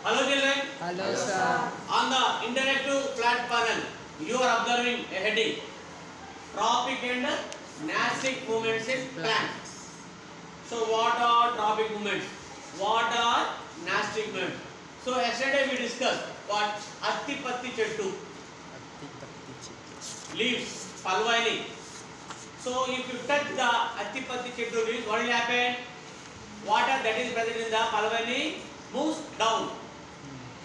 Hello children. Hello sir. On the interactive flat panel, you are observing a heading: tropic and NASTIC movements in plants. So what are tropic movements? What are NASTIC movements? So yesterday we discussed what atti patti chettu, leaves, palvani. So if you touch the atti patti chettu leaves, what will happen? Water that is present in the palvani moves down,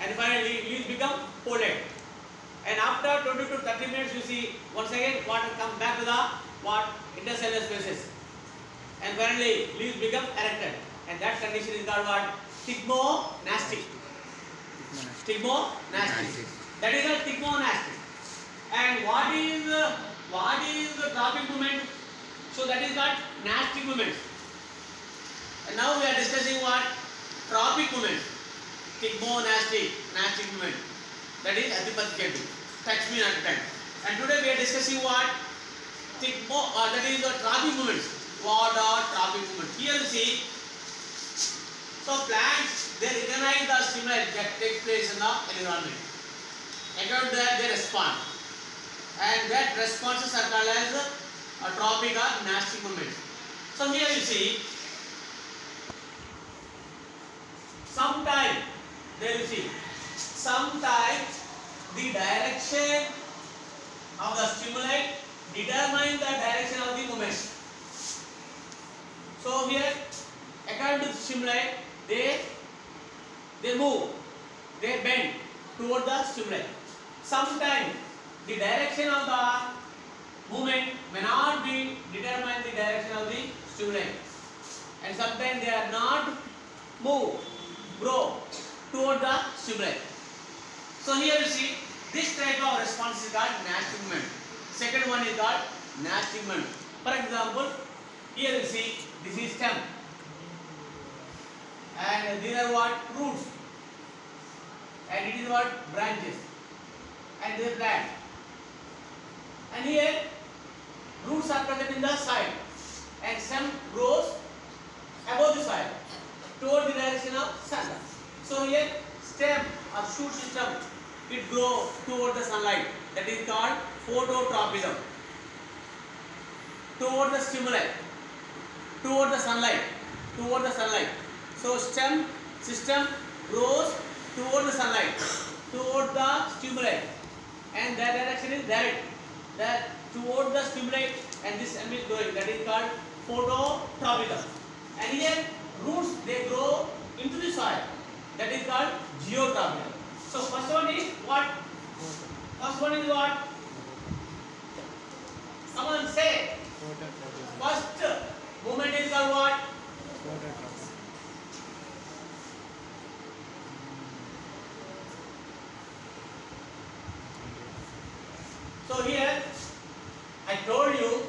and finally leaves become folded. And after 20 to 30 minutes, you see once again water comes back to the intercellular spaces, and finally leaves become erected. And that condition is called what? Stigmonastic. Stigmonastic. That is a stigmonastic. And what is the tropic movement? So that is called NASTIC movement. And now we are discussing what? Tropic movement. Stigmonastic, NASTIC movement. That is adipatiketu. Touch me not time. And today we are discussing what? That is the tropic movements. What are tropic movements? Here you see. So plants, they recognize the stimuli that takes place in the environment. According to that, they respond. And that responses are called as a tropic or NASTIC movement. So here you see. Sometimes the direction of the stimuli determines the direction of the movement. So here, according to the stimuli, they move, they bend toward the stimuli. Sometimes the direction of the movement may not be determine the direction of the stimuli, and sometimes they are not grow toward the stimuli. So here you see this type of response is called NASTIC movement. Second one is called NASTIC movement. For example, here you see this is stem, and these are what? Roots, and it is what? Branches, and this is plant. And here roots are present in the soil, and stem grows above the soil toward the direction of sun. So here stem or shoot system, it grows toward the sunlight. That is called phototropism. Toward the stimuli, toward the sunlight. So stem system grows toward the sunlight, toward the stimuli, and that direction is direct. That toward the stimuli, and this stem is growing. That is called phototropism. And here roots, they grow into the soil. That is called geotropism. So first one is what? Someone say. First movement is called what? So here I told you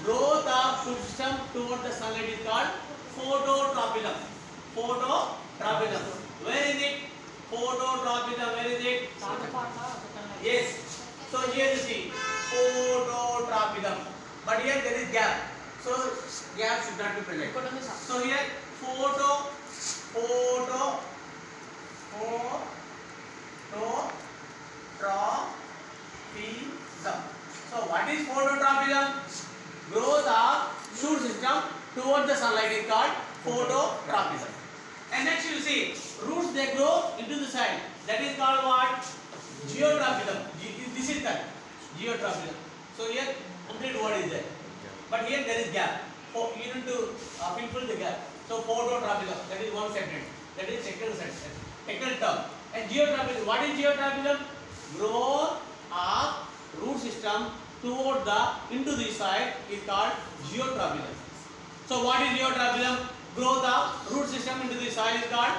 growth of shoot system toward the sunlight is called phototropism. Where is it? Phototropism. Where is it? Yes. So here you see phototropism. But here there is gap. So gap should not be present. So here phototropism. So what is phototropism? Growth of shoot system toward the sunlight is called phototropism. And next you see roots, they grow into the soil. That is called what? Geotropism. This is that geotropism. So here complete word is there, but here there is gap. You need to fill the gap. So phototropism, that is one sentence. That is technical sentence, technical term. And geotropism, what is geotropism? Growth of root system toward into the soil is called geotropism. So what is geotropism? Growth of root system into the soil is called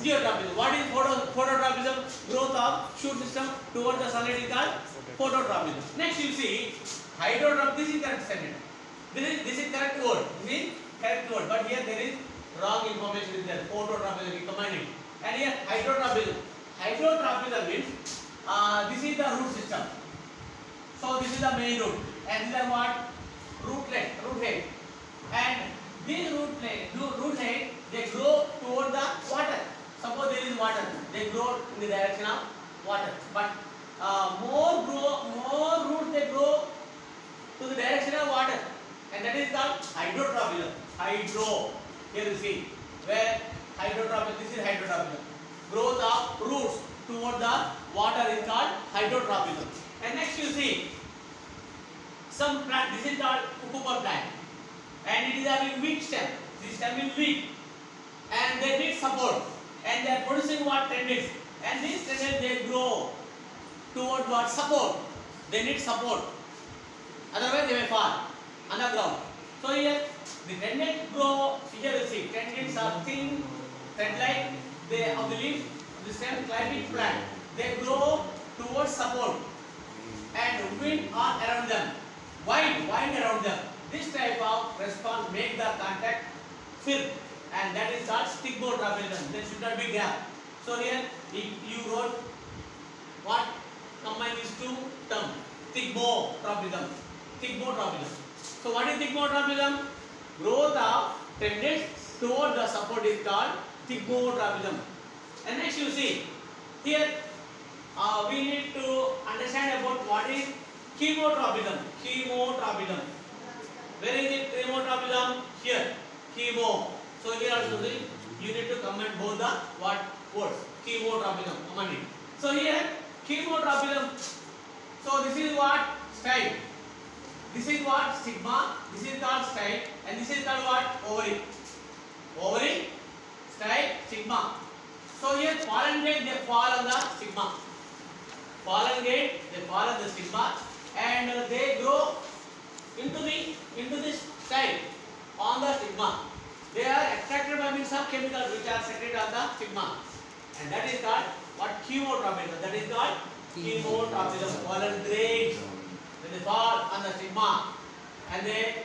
geotropism. What is phototropism? Growth of shoot system toward the sunlight is called phototropism. Next you see hydrotropism. This is correct sentence. This is correct word. This is correct word. But here there is wrong information is there. Phototropism, we combine it. And here hydrotropism. Hydrotropism means this is the root system. So this is the main root, and these are what? Root head. And these root head, they grow toward the water. Suppose there is is water. They grow in the direction of water. But more roots they grow to the direction of water, and that is called hydrotropism. Hydro. Here you see where hydrotropism. This is hydrotropism. Growth of roots toward the water is called hydrotropism. And next you see some plant. This is called cucumber plant, and it is having weak stem. This stem is weak, and they need support, and they are producing what tendrils, and these tendrils they grow toward what support. They need support, otherwise they may fall on the ground. So here the tendrils grow. Here you see tendrils are thin, thread-like. They of the leaf, the stem, climbing plant. They grow towards support, and wind all around them, wind around them. This type of response make the contact firm, and that is called stigmotropism. There should not be gap. So here you wrote what combine these two terms, stigmotropism. Stigmotropism. So what is stigmotropism? Growth of tendrils toward the support is called stigmotropism. And next you see here we need to understand about what is chemotropism. Chemotropism. Where is it? Chemotropism? Here. Chemo. So here also you need to comment both the what words. Chemotropism. Comment it. So here chemotropism. So this is what style. This is what stigma. This is called style, and this is called what ovary. Ovary, style, stigma. So here pollen grain they fall on the stigma. Pollen grain they fall on the stigma, and they grow into this style on the stigma. They are attracted by means of chemicals which are secreted on the stigma, and that is called what chemotropism. That is called chemotropism. Pollen grains when they fall on the stigma, and they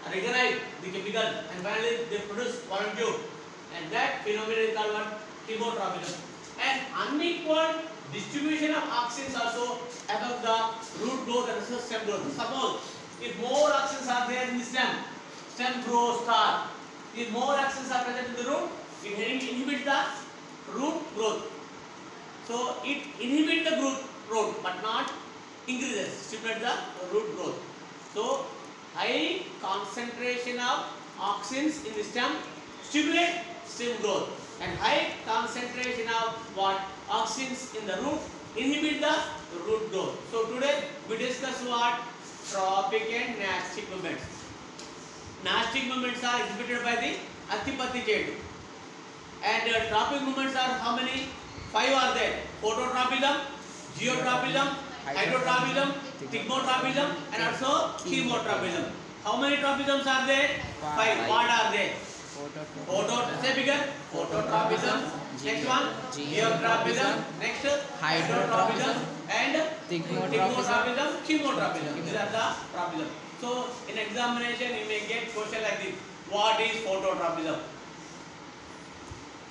recognize the chemical, and finally they produce pollen tube, and that phenomenon is called what? Chemotropism. And unequal distribution of auxins also affect the root growth and the stem growth. Suppose if more auxins are there in the stem grows tall. If more auxins are present in the root, it inhibits the root growth. So it inhibits the growth but not increases, stimulates the root growth. So high concentration of auxins in the stem stimulate stem growth, and high concentration of what auxins in the root inhibit the root growth. So today we discuss what tropic and nastic movements. Nastic movements are exhibited by the Attipatti chain, and tropic movements are how many? 5 are there: phototropism, geotropism, hydrotropism, stigmotropism, and also chemotropism. How many tropisms are there? 5. What are they? Say bigger. Phototropism. Next one, geotropism. Next, hydrotropism, and stigmotropism, chemotropism. These are the tropism. So in examination you may get question like this: what is phototropism?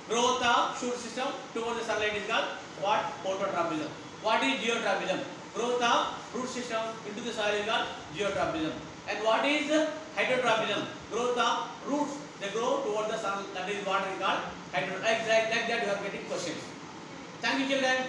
Growth of shoot system towards the sunlight is called what? Phototropism. What is geotropism? Growth of root system into the soil is called geotropism. And what is hydrotropism? Growth of roots, they grow towards the sun, that is what is called hydrotropism. Like that you are getting questions. Thank you children.